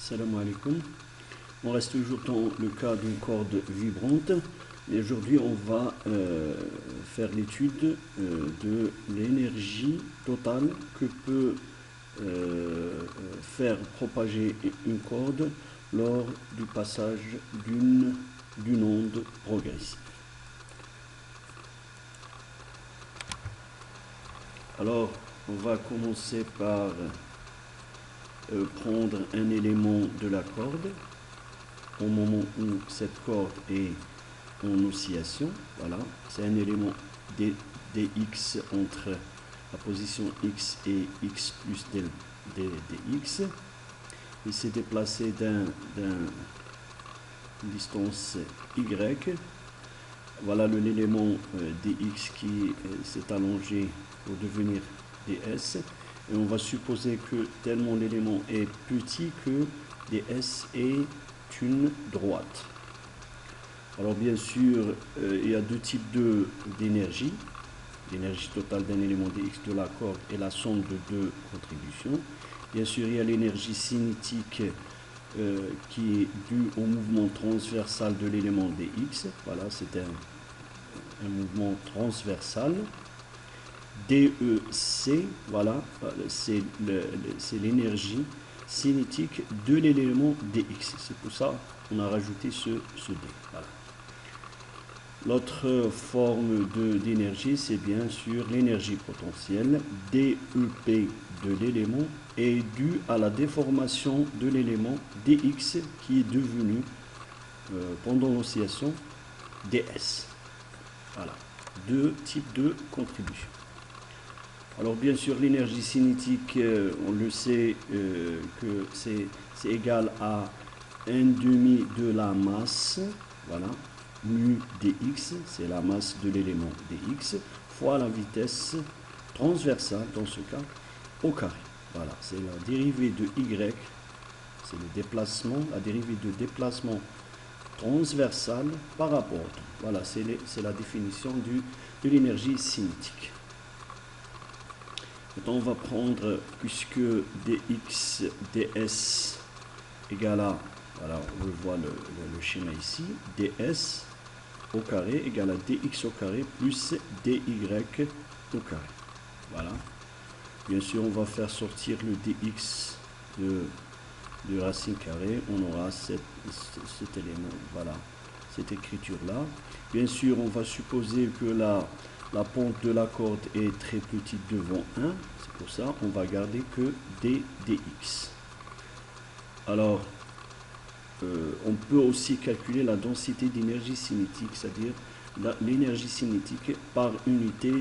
Salam alaikum. On reste toujours dans le cas d'une corde vibrante. Et aujourd'hui, on va faire l'étude de l'énergie totale que peut faire propager une corde lors du passage d'une onde progressive. Alors, on va commencer par prendre un élément de la corde au moment où cette corde est en oscillation. Voilà, c'est un élément dx entre la position x et x plus dx. Il s'est déplacé d'une distance y. Voilà l'élément dx qui s'est allongé pour devenir ds. Et on va supposer que tellement l'élément est petit que ds est une droite. Alors bien sûr, il y a deux types d'énergie. L'énergie totale d'un élément dx de la corde est la somme de deux contributions. Bien sûr, il y a l'énergie cinétique qui est due au mouvement transversal de l'élément dx. Voilà, c'est un mouvement transversal. DEC, voilà, c'est l'énergie cinétique de l'élément dx. C'est pour ça qu'on a rajouté ce D. Voilà. L'autre forme d'énergie, c'est bien sûr l'énergie potentielle. DEP de l'élément est due à la déformation de l'élément dx qui est devenu, pendant l'oscillation, ds. Voilà, deux types de contributions. Alors bien sûr, l'énergie cinétique, on le sait que c'est égal à 1/2 de la masse, voilà, mu dx, c'est la masse de l'élément dx, fois la vitesse transversale, dans ce cas, au carré. Voilà, c'est la dérivée de y, c'est le déplacement, la dérivée de déplacement transversal par rapport au temps. Voilà, c'est la définition de l'énergie cinétique. Maintenant, on va prendre, puisque dx, ds égale à, voilà, on voit le schéma ici, ds au carré égale à dx au carré plus dy au carré. Voilà. Bien sûr, on va faire sortir le dx de racine carrée. On aura cet élément, voilà, cette écriture-là. Bien sûr, on va supposer que la pente de la corde est très petite devant 1. C'est pour ça qu'on va garder que dx. Alors, on peut aussi calculer la densité d'énergie cinétique, c'est-à-dire l'énergie cinétique par unité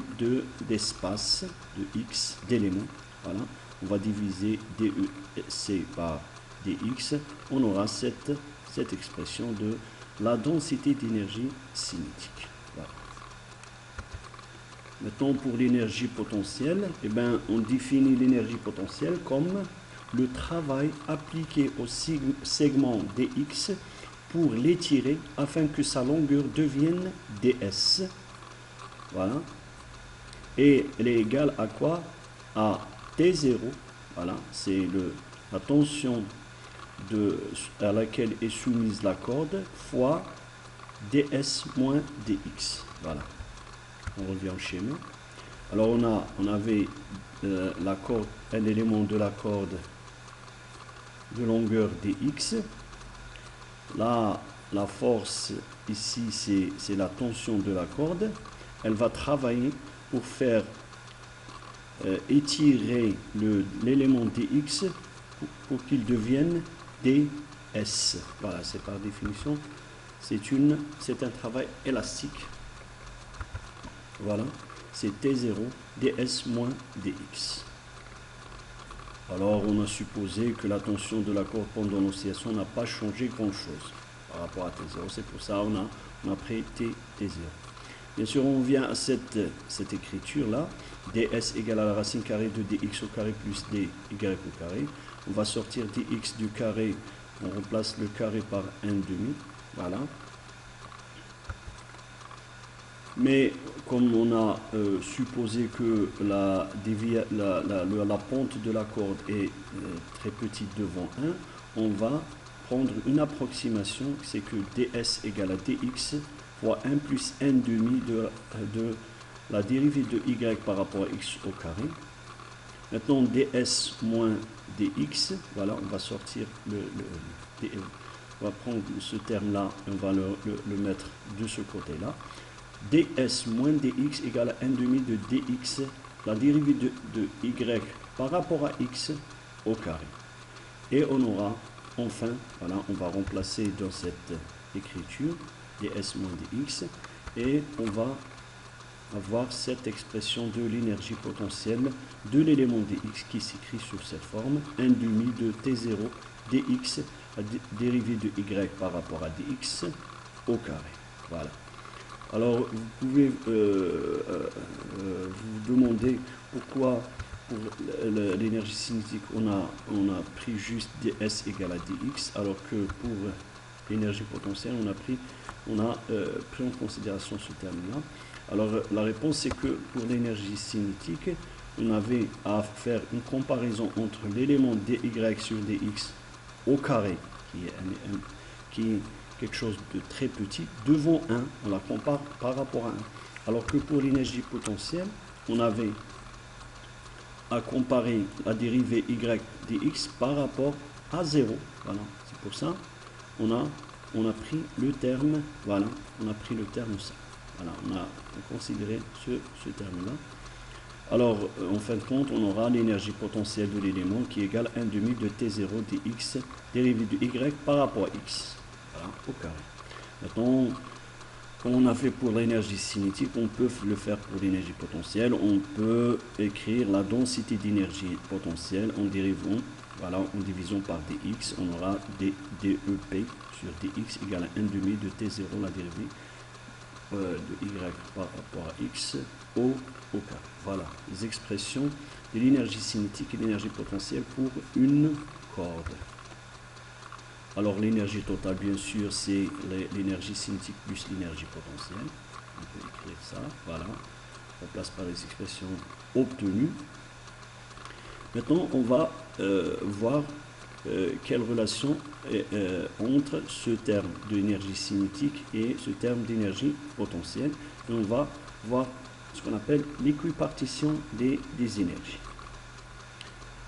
d'espace, de x, d'éléments. Voilà. On va diviser dEc par dx. On aura cette expression de la densité d'énergie cinétique. Voilà. Maintenant, pour l'énergie potentielle, eh bien, on définit l'énergie potentielle comme le travail appliqué au segment dx pour l'étirer afin que sa longueur devienne ds. Voilà. Et elle est égale à quoi? À T0. Voilà, c'est la tension à laquelle est soumise la corde fois ds moins dx. Voilà. On revient au schéma. Alors on avait la corde, un élément de la corde de longueur dx. Là, la force ici, c'est la tension de la corde. Elle va travailler pour faire étirer l'élément dx pour qu'il devienne ds. Voilà, c'est par définition, c'est un travail élastique. Voilà, c'est T0, ds moins dx. Alors, on a supposé que la tension de la corde pendant l'oscillation n'a pas changé grand-chose par rapport à T0. C'est pour ça qu'on a pris T0. Bien sûr, on vient à cette écriture-là. ds égale à la racine carrée de dx au carré plus dy au carré. On va sortir dx du carré. On remplace le carré par 1/2. Voilà. Mais comme on a supposé que la pente de la corde est très petite devant 1, on va prendre une approximation, c'est que ds égale à dx fois 1 plus n demi de la dérivée de y par rapport à x au carré. Maintenant, ds moins dx, voilà, on va sortir on va prendre ce terme-là et on va le mettre de ce côté-là. ds moins dx égale à 1 demi de dx, la dérivée de y par rapport à x au carré. Et on aura enfin, voilà, on va remplacer dans cette écriture ds moins dx et on va avoir cette expression de l'énergie potentielle de l'élément dx qui s'écrit sous cette forme 1 demi de t0 dx, la dérivée de y par rapport à dx au carré. Voilà. Alors vous pouvez vous demander pourquoi pour l'énergie cinétique on a pris juste ds égale à dx, alors que pour l'énergie potentielle on a pris en considération ce terme-là. Alors la réponse c'est que pour l'énergie cinétique, on avait à faire une comparaison entre l'élément dy sur dx au carré, qui est quelque chose de très petit, devant 1, on la compare par rapport à 1. Alors que pour l'énergie potentielle, on avait à comparer la dérivée y dx par rapport à 0. Voilà, c'est pour ça on a pris le terme, voilà, on a pris le terme ça. Voilà, on a considéré ce terme-là. Alors, en fin de compte, on aura l'énergie potentielle de l'élément qui égale 1 demi de t0 dx, dérivée de y par rapport à x, voilà, au carré. Maintenant, comme on a fait pour l'énergie cinétique, on peut le faire pour l'énergie potentielle. On peut écrire la densité d'énergie potentielle en dérivant, voilà, en divisant par dx, on aura dep sur dx égale à 1 demi de t0, la dérivée de y par rapport à x au carré. Voilà les expressions de l'énergie cinétique et l'énergie potentielle pour une corde. Alors l'énergie totale, bien sûr, c'est l'énergie cinétique plus l'énergie potentielle. On peut écrire ça, voilà. On remplace par les expressions obtenues. Maintenant, on va voir quelle relation est entre ce terme d'énergie cinétique et ce terme d'énergie potentielle. Et on va voir ce qu'on appelle l'équipartition des énergies.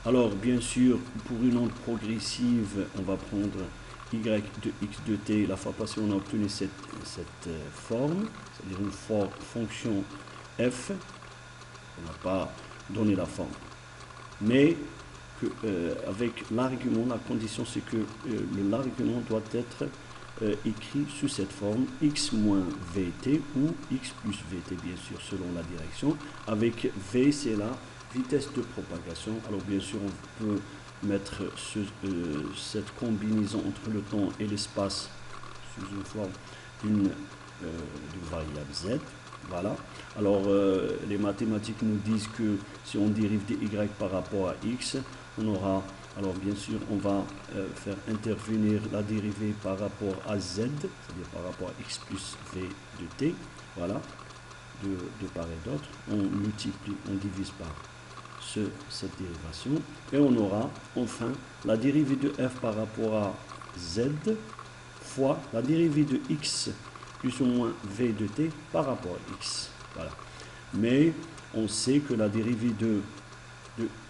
Alors, bien sûr, pour une onde progressive, on va prendre y de x de t. La fois passée, on a obtenu cette forme, c'est-à-dire une fonction f. On n'a pas donné la forme. Mais avec l'argument, la condition, c'est que l'argument doit être écrit sous cette forme x moins vt ou x plus vt, bien sûr, selon la direction. Avec v, c'est la vitesse de propagation. Alors bien sûr, on peut mettre cette combinaison entre le temps et l'espace sous une forme d'une variable z. Voilà. Alors les mathématiques nous disent que si on dérive des y par rapport à x, on aura, alors bien sûr, on va faire intervenir la dérivée par rapport à z, c'est-à-dire par rapport à x plus v de t. Voilà. De part et d'autre, on multiplie, on divise par cette dérivation, et on aura enfin la dérivée de f par rapport à z fois la dérivée de x plus ou moins v de t par rapport à x. Voilà. Mais on sait que la dérivée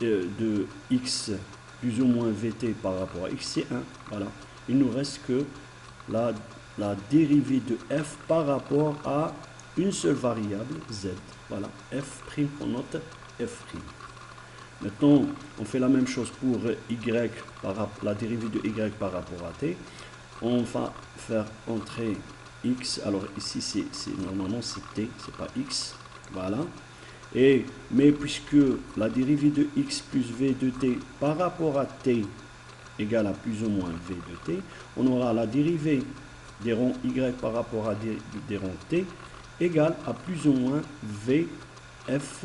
de x plus ou moins vt par rapport à x, c'est 1. Voilà. Il nous reste que la dérivée de f par rapport à une seule variable, z. Voilà, f' qu'on note f'. Maintenant, on fait la même chose pour y, la dérivée de y par rapport à t. On va faire entrer x, alors ici normalement c'est t, c'est pas x, voilà. Mais puisque la dérivée de x plus v de t par rapport à t égale à plus ou moins v de t, on aura la dérivée des ronds y par rapport à des ronds t égale à plus ou moins v f'.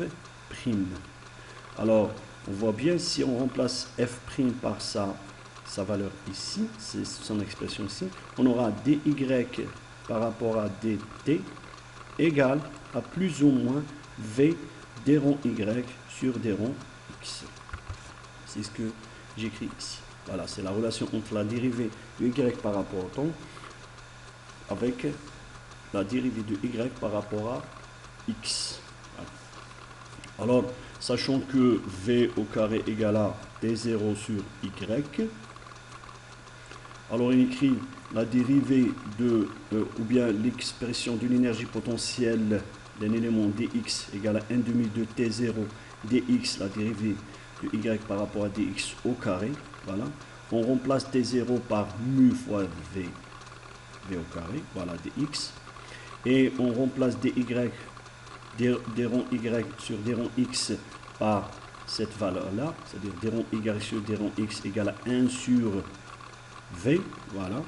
Alors, on voit bien si on remplace f' par sa valeur ici, c'est son expression ici, on aura dy par rapport à dt égale à plus ou moins v des ronds y sur des ronds x. C'est ce que j'écris ici. Voilà, c'est la relation entre la dérivée de y par rapport au temps avec la dérivée de y par rapport à x. Voilà. Alors, sachant que v au carré égale à d0 sur y, alors on écrit la dérivée de, ou bien l'expression d'une énergie potentielle d'un élément dx égale à 1 demi de t0 dx, la dérivée de y par rapport à dx au carré. Voilà. On remplace t0 par mu fois v au carré, voilà, dx. Et on remplace dy, des ronds y sur des ronds x par cette valeur-là, c'est-à-dire des ronds y sur des ronds x égale à 1 sur v, voilà,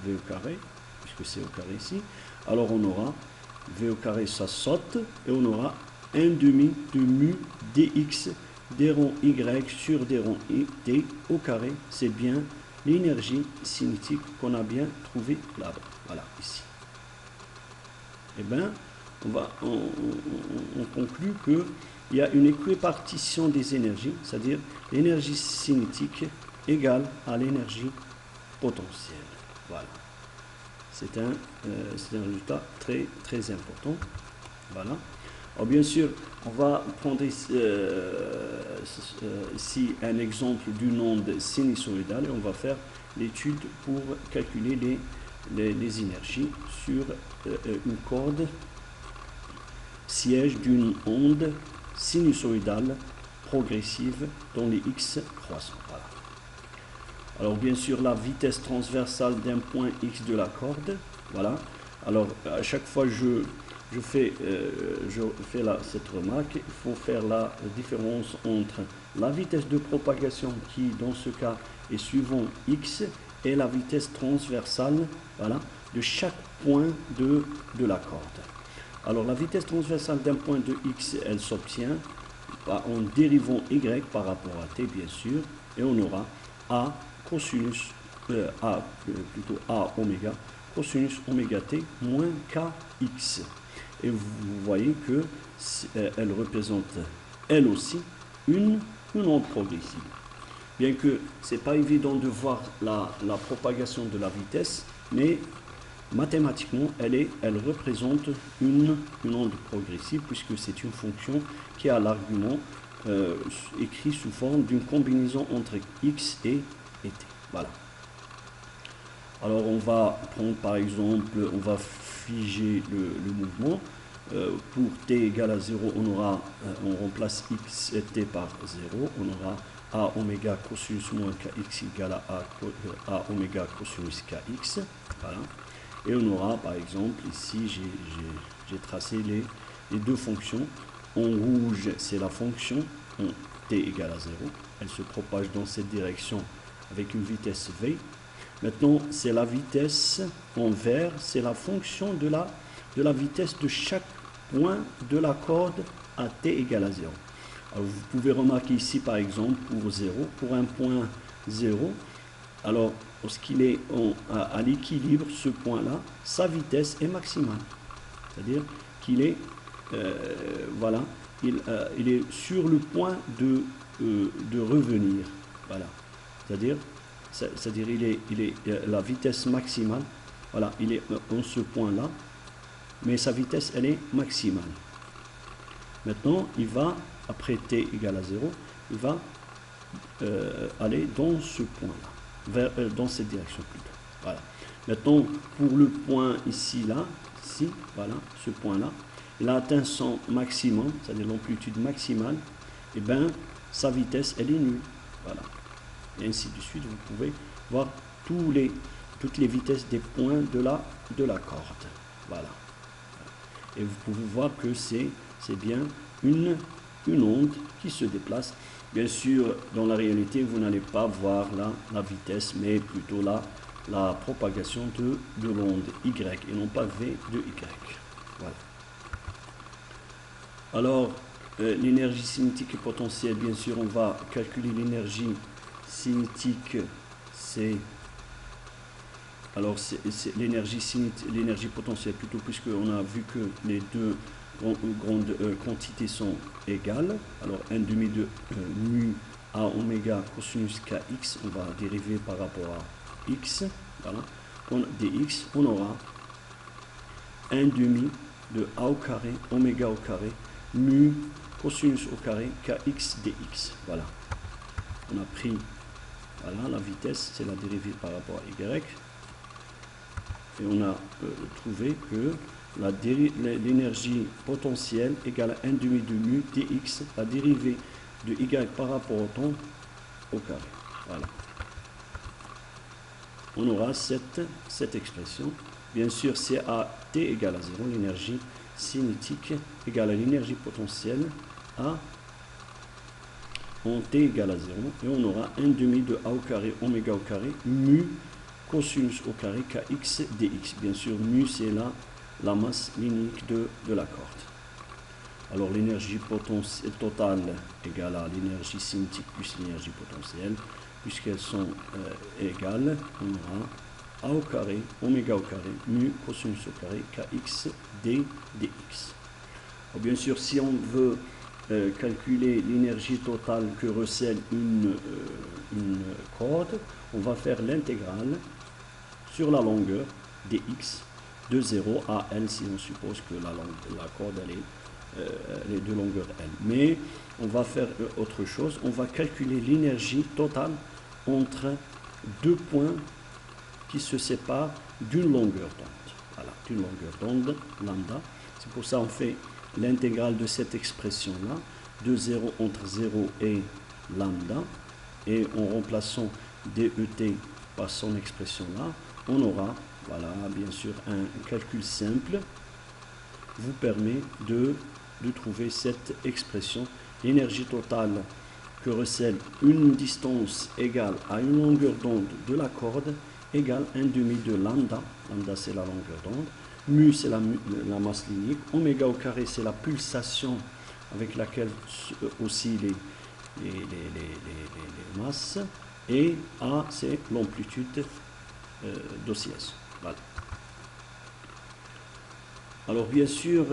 v au carré, puisque c'est au carré ici. Alors on aura v au carré, ça saute, et on aura 1 demi de mu dx des ronds y sur des ronds t au carré. C'est bien l'énergie cinétique qu'on a bien trouvée là-bas, voilà, ici. Eh bien, on conclut qu'il y a une équipartition des énergies, c'est-à-dire l'énergie cinétique égale à l'énergie potentielle. Voilà. C'est un résultat très, très important. Voilà. Alors, bien sûr, on va prendre ici un exemple d'une onde sinusoïdale et on va faire l'étude pour calculer les énergies sur une corde siège d'une onde sinusoïdale progressive dont les x croissants. Voilà. Alors bien sûr la vitesse transversale d'un point x de la corde. Voilà. Alors à chaque fois je fais cette remarque, il faut faire la différence entre la vitesse de propagation qui dans ce cas est suivant x et la vitesse transversale, voilà, de chaque point de la corde. Alors la vitesse transversale d'un point de x, elle s'obtient en dérivant y par rapport à t bien sûr, et on aura a cosinus plutôt a oméga cosinus oméga t moins kx. Et vous voyez que elle représente elle aussi une onde progressive. Bien que ce n'est pas évident de voir la propagation de la vitesse, mais mathématiquement, elle représente une onde progressive puisque c'est une fonction qui a l'argument écrit sous forme d'une combinaison entre x et t. Voilà. Alors on va prendre par exemple, on va figer le mouvement. Pour t égale à 0, on remplace x et t par 0. On aura a oméga cosinus moins kx égale à oméga cosinus kx. Voilà. Et on aura par exemple, ici j'ai tracé les deux fonctions. En rouge, c'est la fonction t égale à 0. Elle se propage dans cette direction avec une vitesse v. Maintenant, c'est la vitesse en vert, c'est la fonction de la vitesse de chaque point de la corde à t égale à 0. Alors, vous pouvez remarquer ici, par exemple, pour un point 0, alors, lorsqu'il est à l'équilibre, ce point-là, sa vitesse est maximale. C'est-à-dire qu'il est, voilà, il est sur le point de revenir. Voilà. C'est-à-dire il est la vitesse maximale. Voilà, il est en ce point-là, mais sa vitesse, elle est maximale. Maintenant, il va, après t égale à 0, il va aller dans ce point-là. Dans cette direction plutôt. Voilà. Maintenant, pour le point ici, voilà, ce point-là, il a atteint son maximum, c'est-à-dire l'amplitude maximale, et bien sa vitesse, elle est nulle. Voilà. Et ainsi de suite, vous pouvez voir toutes les vitesses des points de la corde. Voilà. Et vous pouvez voir que c'est bien une onde qui se déplace. Bien sûr, dans la réalité, vous n'allez pas voir la vitesse, mais plutôt la propagation de l'onde y, et non pas v de y. Voilà. Alors, l'énergie cinétique et potentielle, bien sûr, on va calculer l'énergie cinétique, c'est l'énergie potentielle plutôt, puisqu'on a vu que les deux grandes quantités sont égales. Alors 1 demi de mu à oméga cosinus kx, on va dériver par rapport à x, voilà, dx, on aura 1 demi de a au carré, oméga au carré, mu cosinus au carré, kx dx. Voilà. On a pris, voilà, la vitesse, c'est la dérivée par rapport à y. Et on a trouvé que l'énergie potentielle égale à 1 demi de mu dx, la dérivée de y par rapport au temps au carré. Voilà. On aura cette expression. Bien sûr, c'est à t égale à 0, l'énergie cinétique égale à l'énergie potentielle à en t égale à 0. Et on aura 1 demi de a au carré, oméga au carré, mu cosinus au carré, kx dx. Bien sûr, mu, c'est la masse linéique de la corde. Alors, l'énergie potentielle totale égale à l'énergie cinétique plus l'énergie potentielle. Puisqu'elles sont égales, on aura a au carré, oméga au carré, mu cosinus au carré, kx d dx. Alors, bien sûr, si on veut calculer l'énergie totale que recèle une corde, on va faire l'intégrale sur la longueur dx de 0 à L, si on suppose que la corde elle est de longueur L. Mais on va faire autre chose, on va calculer l'énergie totale entre deux points qui se séparent d'une longueur d'onde. Voilà, d'une longueur d'onde, lambda. C'est pour ça qu'on fait l'intégrale de cette expression-là, de 0 entre 0 et lambda. Et en remplaçant det par son expression-là, on aura, voilà, bien sûr, un calcul simple vous permet de trouver cette expression. L'énergie totale que recèle une distance égale à une longueur d'onde de la corde égale 1 demi de lambda. Lambda, c'est la longueur d'onde. Mu, c'est la masse linéique. Oméga au carré, c'est la pulsation avec laquelle oscillent les masses. Et A, c'est l'amplitude d'oscillation. Voilà. Alors, bien sûr,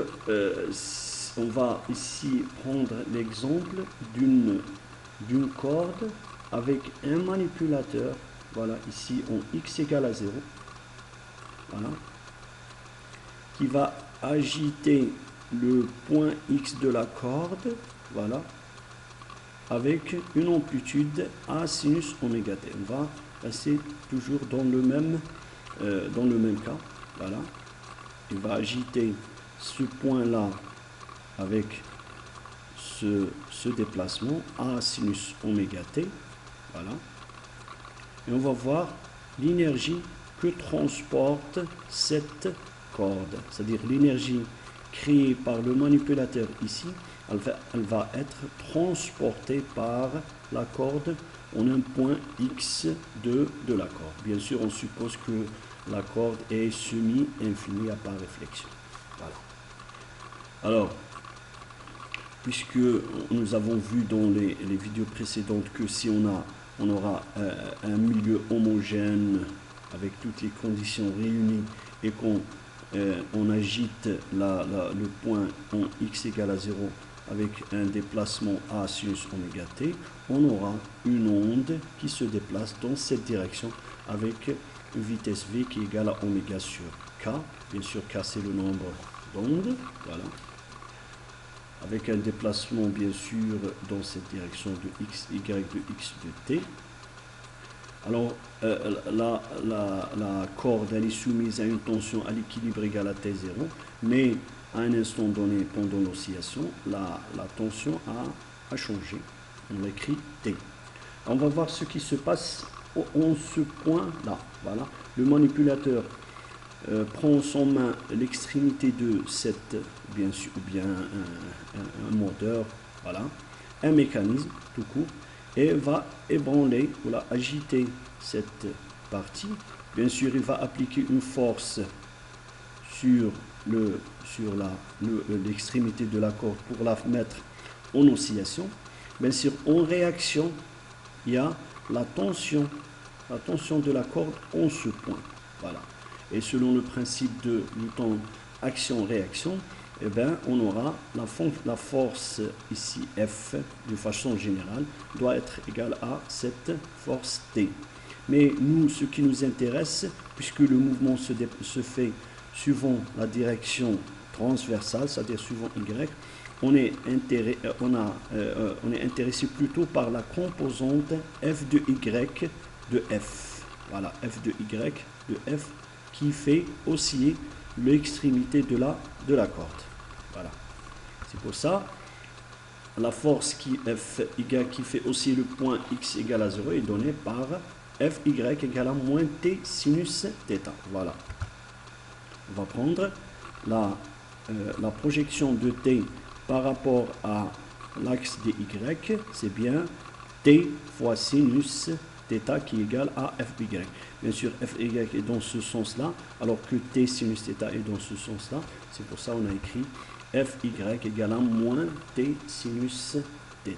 on va ici prendre l'exemple d'une corde avec un manipulateur, voilà, ici en x égale à 0, voilà, qui va agiter le point x de la corde, voilà, avec une amplitude a sinus oméga t. On va passer toujours dans le même cas, voilà. Il va agiter ce point-là avec ce déplacement a sinus oméga t, voilà. Et on va voir l'énergie que transporte cette corde, c'est-à-dire l'énergie créée par le manipulateur ici, elle va être transportée par la corde en un point x de la corde. Bien sûr, on suppose que la corde est semi-infinie à part réflexion. Voilà. Alors, puisque nous avons vu dans les vidéos précédentes que si on aura un milieu homogène avec toutes les conditions réunies et qu'on agite le point en x égale à 0 avec un déplacement a sinus oméga t, on aura une onde qui se déplace dans cette direction avec une vitesse v qui est égale à oméga sur k. Bien sûr, k c'est le nombre d'ondes, voilà. Avec un déplacement bien sûr dans cette direction de x, y de x de t. Alors la corde elle est soumise à une tension à l'équilibre égale à T0, mais à un instant donné pendant l'oscillation, la tension a changé. On l'écrit T. On va voir ce qui se passe en ce point-là. Voilà. Le manipulateur prend en son main l'extrémité de cette, bien sûr, ou bien un moteur, voilà, un mécanisme tout court, et va ébranler, voilà, agiter cette partie. Bien sûr, il va appliquer une force sur l'extrémité de la corde pour la mettre en oscillation. Bien sûr, en réaction, il y a la tension de la corde en ce point. Voilà. Et selon le principe de Newton action-réaction, eh bien, on aura la force ici F, de façon générale, doit être égale à cette force T. Mais nous, ce qui nous intéresse, puisque le mouvement se fait suivant la direction transversale, c'est-à-dire suivant Y, on est intéressé plutôt par la composante F de Y de F. Voilà, F de Y de F qui fait osciller l'extrémité de la corde. Voilà. C'est pour ça, la force qui fait osciller le point X égale à 0 est donnée par Fy égale à moins T sinus θ. Voilà. On va prendre la projection de T par rapport à l'axe des Y, c'est bien T fois sinus θ qui est égal à Fy. Bien sûr, Fy est dans ce sens-là, alors que T sinus θ est dans ce sens-là. C'est pour ça qu'on a écrit Fy égale à moins T sinus θ.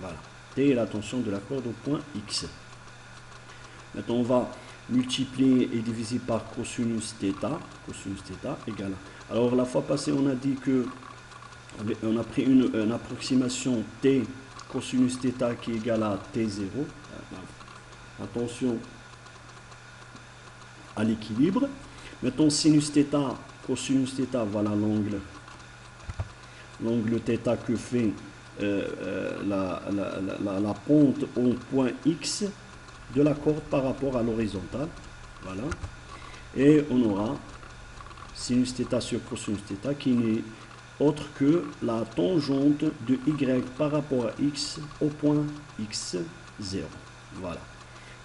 Voilà. T est la tension de la corde au point X. Maintenant, on va multiplier et diviser par cosinus θ. Cosinus θ égale. Alors, la fois passée, on a dit que on a pris une approximation T cosinus θ qui est égale à T0. Attention à l'équilibre. Maintenant, sinus θ, cosinus θ, voilà l'angle θ que fait la pente au point X de la corde par rapport à l'horizontale. Voilà. Et on aura sinus θ sur cosinus θ qui n'est autre que la tangente de Y par rapport à X au point X0. Voilà.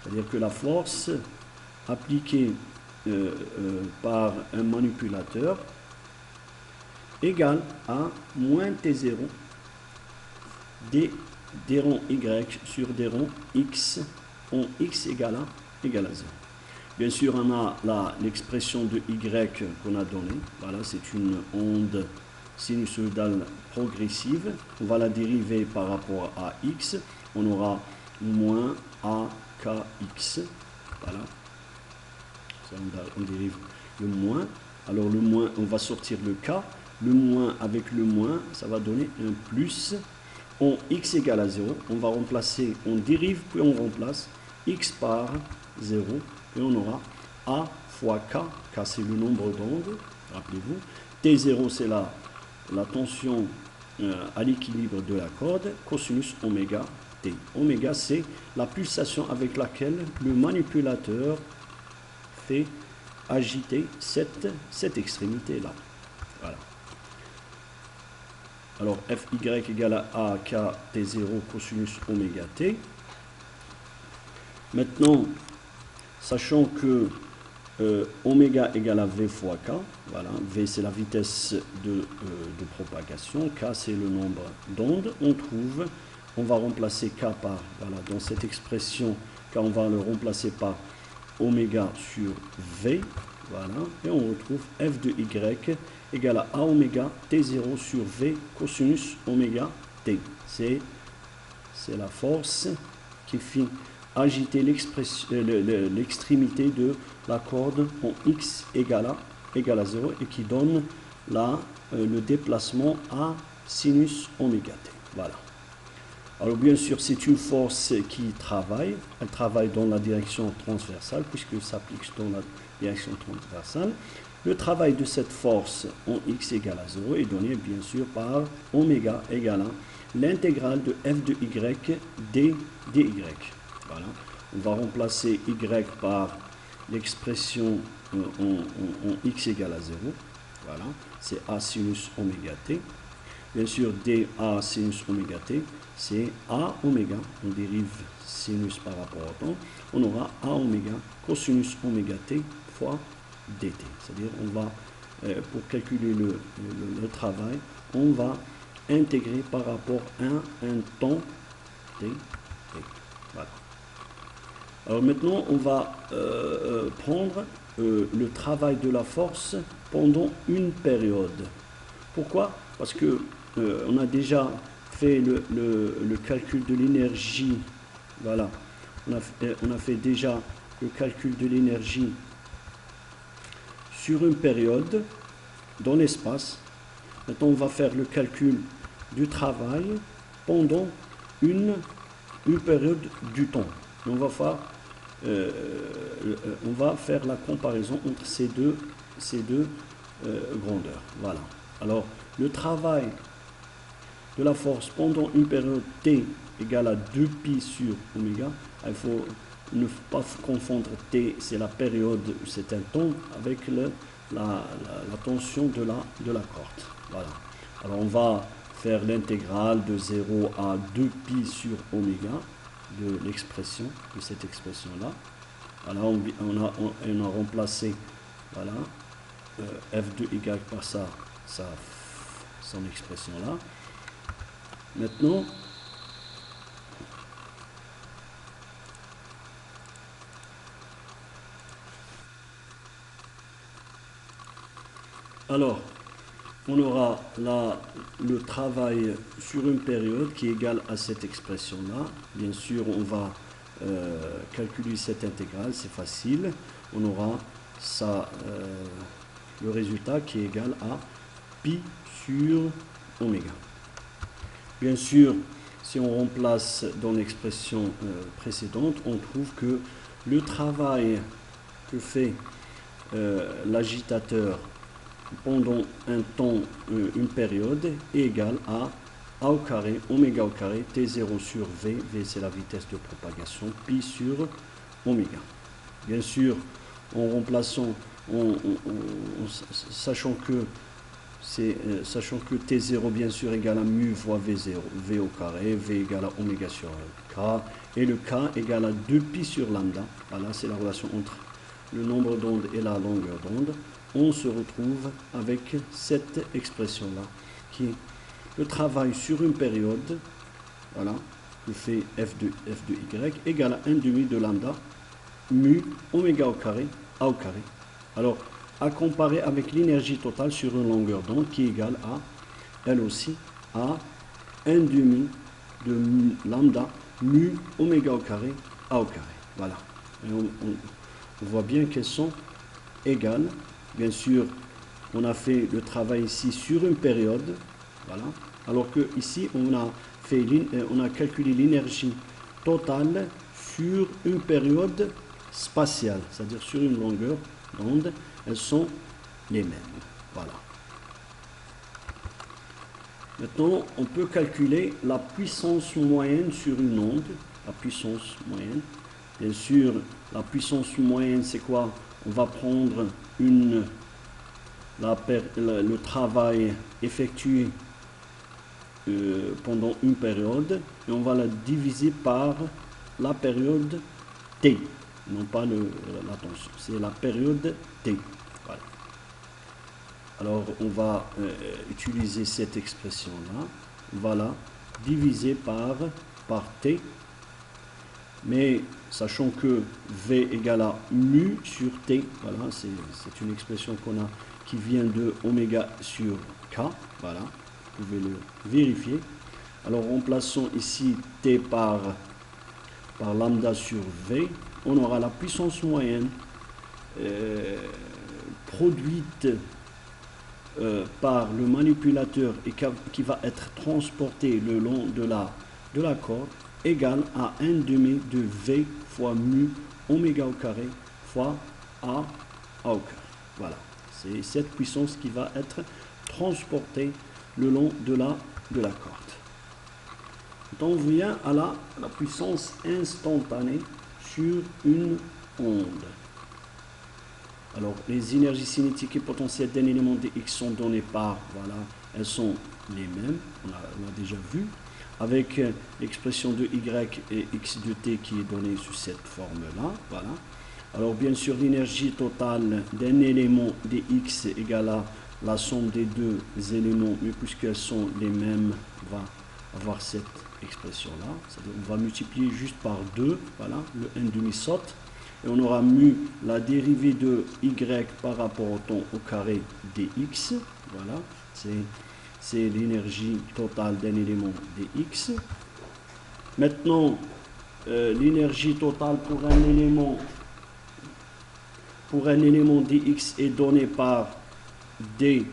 C'est-à-dire que la force appliquée par un manipulateur égale à moins T0 des ronds Y sur des ronds X en X égale à 0. Bien sûr, on a l'expression de Y qu'on a donnée. Voilà, c'est une onde sinusoïdale progressive. On va la dériver par rapport à X. On aura moins AKX. Voilà. Ça, on dérive le moins. Alors le moins, on va sortir le K. Le moins avec le moins, ça va donner un plus. En X égale à 0, on va remplacer, on dérive, puis on remplace X par 0. Puis on aura A fois K. K, c'est le nombre d'ondes, rappelez-vous. T0, c'est la tension à l'équilibre de la corde. Cosinus oméga T. Oméga, c'est la pulsation avec laquelle le manipulateur fait agiter cette extrémité-là. Voilà. Alors, Fy égale à AK T0 cosinus oméga T. Maintenant, sachant que oméga égale à V fois K, voilà, V c'est la vitesse de propagation, K c'est le nombre d'ondes, on va remplacer K par, voilà, dans cette expression, K on va le remplacer par oméga sur V, voilà, et on retrouve F de Y égale à A oméga T0 sur V cosinus oméga T. C'est la force qui fait agiter l'extrémité de la corde en X égale à 0 et qui donne le déplacement à sinus oméga T. Voilà. Alors bien sûr, c'est une force qui travaille. Elle travaille dans la direction transversale puisque ça s'applique dans la direction transversale. Le travail de cette force en X égale à 0 est donné bien sûr par oméga égale à l'intégrale de F de Y dy. Voilà. On va remplacer Y par l'expression en X égale à 0. Voilà. C'est A sinus oméga T. Bien sûr, dA sinus oméga T, c'est A oméga. On dérive sinus par rapport au temps. On aura A oméga cosinus oméga T fois dt. C'est-à-dire, on va, pour calculer le travail, on va intégrer par rapport à un temps t. Voilà. Alors maintenant, on va prendre le travail de la force pendant une période. Pourquoi? Parce que on a déjà fait le calcul de l'énergie. Voilà. On a fait déjà le calcul de l'énergie sur une période dans l'espace. Maintenant, on va faire le calcul du travail pendant une période du temps. Et on va faire la comparaison entre ces deux grandeurs. Voilà. Alors, le travail de la force pendant une période T égale à 2pi sur oméga. Il faut ne pas confondre T, c'est la période, c'est un temps, avec la tension de la corde. Voilà. Alors, on va faire l'intégrale de 0 à 2pi sur oméga de l'expression, de cette expression-là. Voilà, on a remplacé, voilà, f de y par son expression-là. Maintenant, alors, on aura là le travail sur une période qui est égale à cette expression-là. Bien sûr, on va calculer cette intégrale, c'est facile. On aura le résultat qui est égal à pi sur oméga. Bien sûr, si on remplace dans l'expression précédente, on trouve que le travail que fait l'agitateur pendant un temps, une période, est égal à A au carré, oméga au carré, T0 sur V, V c'est la vitesse de propagation, pi sur oméga. Bien sûr, en remplaçant, sachant que T0 bien sûr égale à mu fois V0, V au carré, V égale à oméga sur K, et le K égale à 2pi sur lambda. Voilà, c'est la relation entre le nombre d'ondes et la longueur d'onde. On se retrouve avec cette expression-là, qui est le travail sur une période, voilà, que fait f de y, égale à 1 demi de lambda, mu, oméga au carré, A au carré. Alors, à comparer avec l'énergie totale sur une longueur d'onde qui est égale à, elle aussi, à 1 demi de lambda, mu, oméga au carré, A au carré. Voilà. Et on voit bien qu'elles sont égales. Bien sûr, on a fait le travail ici sur une période, voilà, alors que ici on a calculé l'énergie totale sur une période spatiale, c'est-à-dire sur une longueur d'onde. Elles sont les mêmes. Voilà. Maintenant, on peut calculer la puissance moyenne sur une onde. La puissance moyenne. Bien sûr, la puissance moyenne, c'est quoi? On va prendre le travail effectué pendant une période et on va la diviser par la période T, non pas la tension, c'est la période T. Voilà. Alors on va utiliser cette expression-là, on va la diviser par T, mais sachant que V égale à mu sur T, voilà, c'est une expression qui vient de oméga sur K, voilà, vous pouvez le vérifier. Alors remplaçons ici T par lambda sur V, on aura la puissance moyenne produite par le manipulateur et qui va être transporté le long de la corde, égale à 1 demi de V fois mu oméga au carré fois A au carré. Voilà, c'est cette puissance qui va être transportée le long de la corde. Donc on vient à la puissance instantanée sur une onde. Alors les énergies cinétiques et potentielles d'un élément dx sont données par, voilà, elles sont les mêmes, on a déjà vu, avec l'expression de y et x de t qui est donnée sous cette forme-là. Voilà. Alors bien sûr, l'énergie totale d'un élément dx égale à la somme des deux éléments, mais puisqu'elles sont les mêmes, on va avoir cette expression-là. On va multiplier juste par 2, voilà, le 1 demi saute, et on aura mu la dérivée de y par rapport au temps au carré dx. Voilà, c'est l'énergie totale d'un élément dx. Maintenant, l'énergie totale pour un élément dx est donnée par dEt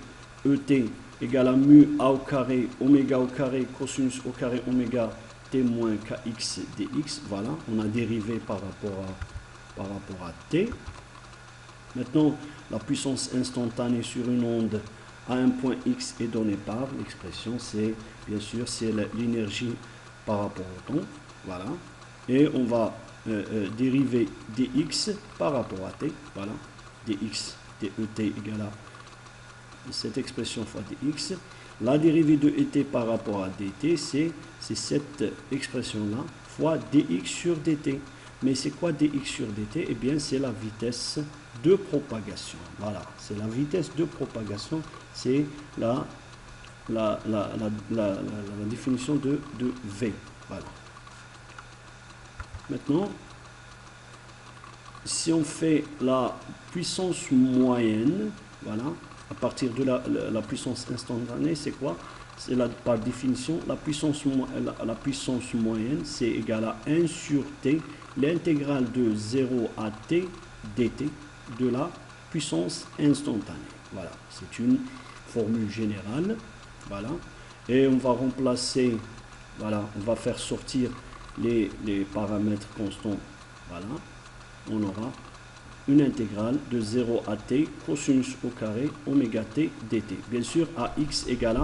égale à mu a au carré, oméga au carré, cosinus au carré, oméga t moins kx dx. Voilà, on a dérivé par rapport à t. Maintenant, la puissance instantanée sur une onde à un point x est donnée par l'expression, c'est bien sûr c'est l'énergie par rapport au temps. Voilà, et on va dériver dx par rapport à t. Voilà, dx det égale à cette expression fois dx. La dérivée de et par rapport à dt, c'est cette expression-là fois dx sur dt. Mais c'est quoi dx sur dt? Eh bien, c'est la vitesse de propagation. Voilà, c'est la vitesse de propagation. C'est la définition de v. Voilà. Maintenant, si on fait la puissance moyenne, voilà, à partir de la puissance instantanée, c'est quoi? C'est par définition, la puissance moyenne, c'est égal à 1 sur t, l'intégrale de 0 à t dt de la puissance instantanée. Voilà, c'est une formule générale. Voilà, et on va remplacer, voilà, on va faire sortir les paramètres constants. Voilà, on aura une intégrale de 0 à t cosinus au carré oméga t dt. Bien sûr, à x égale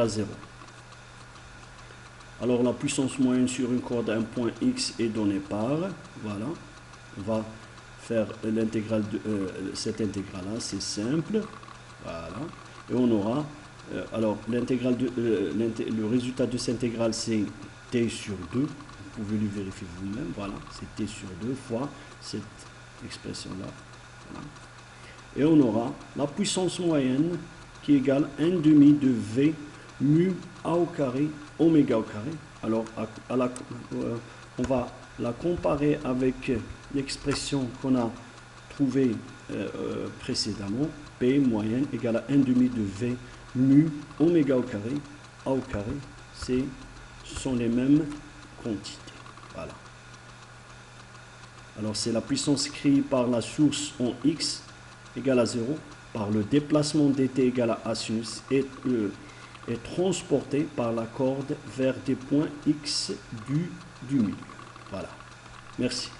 à 0. Alors la puissance moyenne sur une corde à un point x est donnée par, voilà, on va faire l'intégrale de cette intégrale-là, c'est simple, voilà, et on aura, alors l'intégrale le résultat de cette intégrale c'est t sur 2, vous pouvez le vérifier vous-même, voilà, c'est t sur 2 fois cette expression-là, voilà. Et on aura la puissance moyenne qui égale 1 demi de v mu a au carré oméga au carré. Alors on va la comparer avec l'expression qu'on a trouvée précédemment, p moyenne égale à 1 demi de v mu oméga au carré, a au carré, ce sont les mêmes quantités. Voilà. Alors c'est la puissance créée par la source en x égale à 0, par le déplacement dt égale à sinus et est transportée par la corde vers des points x du milieu. Voilà. Merci.